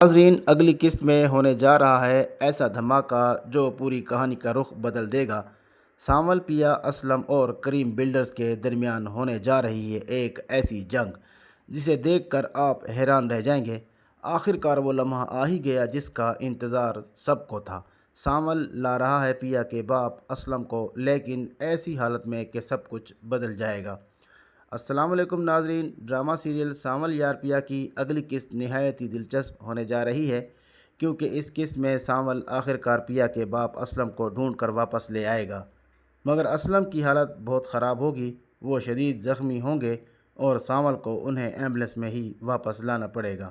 ناظرین، اگلی قسط میں ہونے جا رہا ہے ایسا دھماکہ جو پوری کہانی کا رخ بدل دے گا۔ سانول، پیا، اسلم اور کریم بلڈرز کے درمیان ہونے جا رہی ہے ایک ایسی جنگ جسے دیکھ کر آپ حیران رہ جائیں گے۔ آخر کار وہ لمحہ آ ہی گیا جس کا انتظار سب کو تھا۔ سانول لا رہا ہے پیا کے باپ اسلم کو، لیکن ایسی حالت میں کہ سب کچھ بدل جائے گا۔ السلام علیکم ناظرین، ڈرامہ سیریل سانول یار پیا کی اگلی قسط نہایت ہی دلچسپ ہونے جا رہی ہے، کیونکہ اس قسط میں سانول آخرکار پیا کے باپ اسلم کو ڈھونڈ کر واپس لے آئے گا، مگر اسلم کی حالت بہت خراب ہوگی۔ وہ شدید زخمی ہوں گے اور سانول کو انہیں ایمبولینس میں ہی واپس لانا پڑے گا۔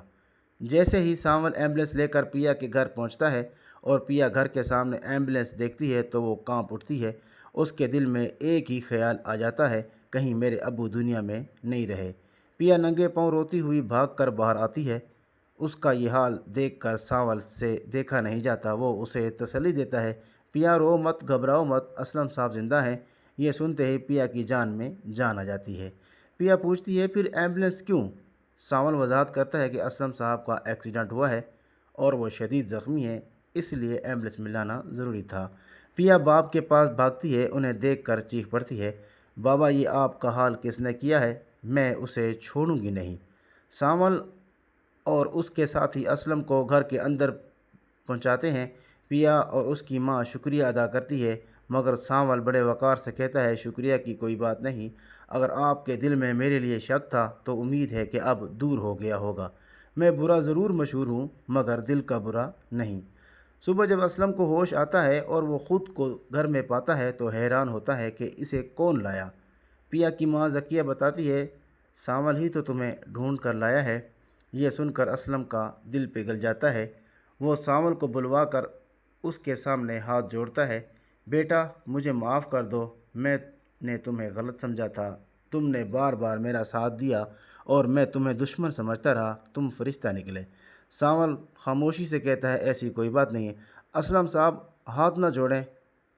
جیسے ہی سانول ایمبولینس لے کر پیا کے گھر پہنچتا ہے اور پیا گھر کے سامنے ایمبولینس دیکھتی ہے تو وہ کانپ اٹھتی ہے۔ اس کے دل میں ایک ہی خیال آ جاتا ہے، کہیں میرے ابو دنیا میں نہیں رہے۔ پیا ننگے پاؤں روتی ہوئی بھاگ کر باہر آتی ہے۔ اس کا یہ حال دیکھ کر سانول سے دیکھا نہیں جاتا۔ وہ اسے تسلی دیتا ہے، پیا رو مت، گھبراؤ مت، اسلم صاحب زندہ ہیں۔ یہ سنتے ہی پیا کی جان میں جان آ جاتی ہے۔ پیا پوچھتی ہے، پھر ایمبولینس کیوں؟ سانول وضاحت کرتا ہے کہ اسلم صاحب کا ایکسیڈنٹ ہوا ہے اور وہ شدید زخمی ہیں، اس لیے ایمبولینس میں لانا ضروری تھا۔ پیا باپ کے پاس بھاگتی ہے، انہیں دیکھ کر چیخ پڑتی ہے، بابا یہ آپ کا حال کس نے کیا ہے؟ میں اسے چھوڑوں گی نہیں۔ سانول اور اس کے ساتھی اسلم کو گھر کے اندر پہنچاتے ہیں۔ پیا اور اس کی ماں شکریہ ادا کرتی ہے، مگر سانول بڑے وقار سے کہتا ہے، شکریہ کی کوئی بات نہیں۔ اگر آپ کے دل میں میرے لیے شک تھا تو امید ہے کہ اب دور ہو گیا ہوگا۔ میں برا ضرور مشہور ہوں مگر دل کا برا نہیں۔ صبح جب اسلم کو ہوش آتا ہے اور وہ خود کو گھر میں پاتا ہے تو حیران ہوتا ہے کہ اسے کون لایا۔ پیا کی ماں ذکیہ بتاتی ہے، سانول ہی تو تمہیں ڈھونڈ کر لایا ہے۔ یہ سن کر اسلم کا دل پگھل جاتا ہے۔ وہ سانول کو بلوا کر اس کے سامنے ہاتھ جوڑتا ہے، بیٹا مجھے معاف کر دو، میں نے تمہیں غلط سمجھا تھا، تم نے بار بار میرا ساتھ دیا اور میں تمہیں دشمن سمجھتا رہا، تم فرشتہ نکلے۔ سانول خاموشی سے کہتا ہے، ایسی کوئی بات نہیں ہے۔ اسلم صاحب ہاتھ نہ جوڑیں،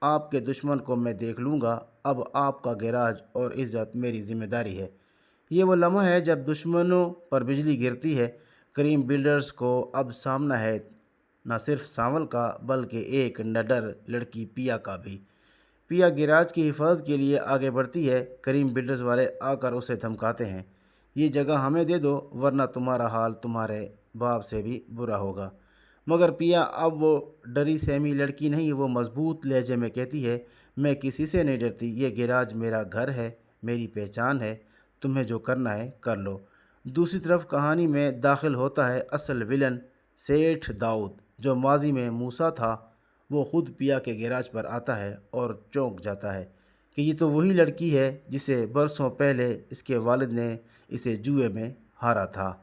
آپ کے دشمن کو میں دیکھ لوں گا، اب آپ کا گیراج اور عزت میری ذمہ داری ہے۔ یہ وہ لمحہ ہے جب دشمنوں پر بجلی گرتی ہے۔ کریم بلڈرز کو اب سامنا ہے نہ صرف سانول کا بلکہ ایک نڈر لڑکی پیا کا بھی۔ پیا گیراج کی حفاظت کے لیے آگے بڑھتی ہے۔ کریم بلڈرز والے آ کر اسے دھمکاتے ہیں، یہ جگہ ہمیں دے دو ورنہ تمہارا حال تمہارے باپ سے بھی برا ہوگا۔ مگر پیا اب وہ ڈری سہمی لڑکی نہیں، وہ مضبوط لہجے میں کہتی ہے، میں کسی سے نہیں ڈرتی، یہ گیراج میرا گھر ہے، میری پہچان ہے، تمہیں جو کرنا ہے کر لو۔ دوسری طرف کہانی میں داخل ہوتا ہے اصل ولن سیٹھ داؤد، جو ماضی میں موسیٰ تھا۔ وہ خود پیا کے گیراج پر آتا ہے اور چونک جاتا ہے کہ یہ تو وہی لڑکی ہے جسے برسوں پہلے اس کے والد نے اسے جوئے میں ہارا تھا۔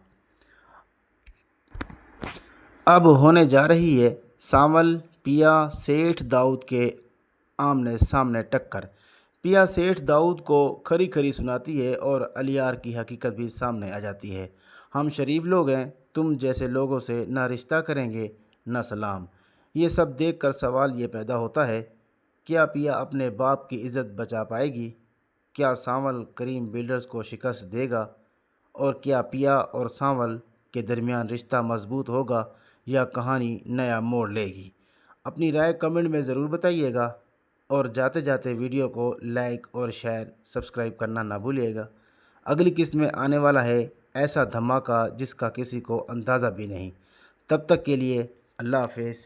اب ہونے جا رہی ہے سانول پیا سیٹھ داؤد کے آمنے سامنے ٹکر۔ پیا سیٹھ داؤد کو کھری کھری سناتی ہے اور الیار کی حقیقت بھی سامنے آ جاتی ہے۔ ہم شریف لوگ ہیں، تم جیسے لوگوں سے نہ رشتہ کریں گے نہ سلام۔ یہ سب دیکھ کر سوال یہ پیدا ہوتا ہے، کیا پیا اپنے باپ کی عزت بچا پائے گی؟ کیا سانول کریم بلڈرز کو شکست دے گا؟ اور کیا پیا اور سانول کے درمیان رشتہ مضبوط ہوگا یا کہانی نیا موڑ لے گی؟ اپنی رائے کمنٹ میں ضرور بتائیے گا، اور جاتے جاتے ویڈیو کو لائک اور شیئر سبسکرائب کرنا نہ بھولیے گا۔ اگلی قسط میں آنے والا ہے ایسا دھماکہ جس کا کسی کو اندازہ بھی نہیں۔ تب تک کے لیے اللہ حافظ۔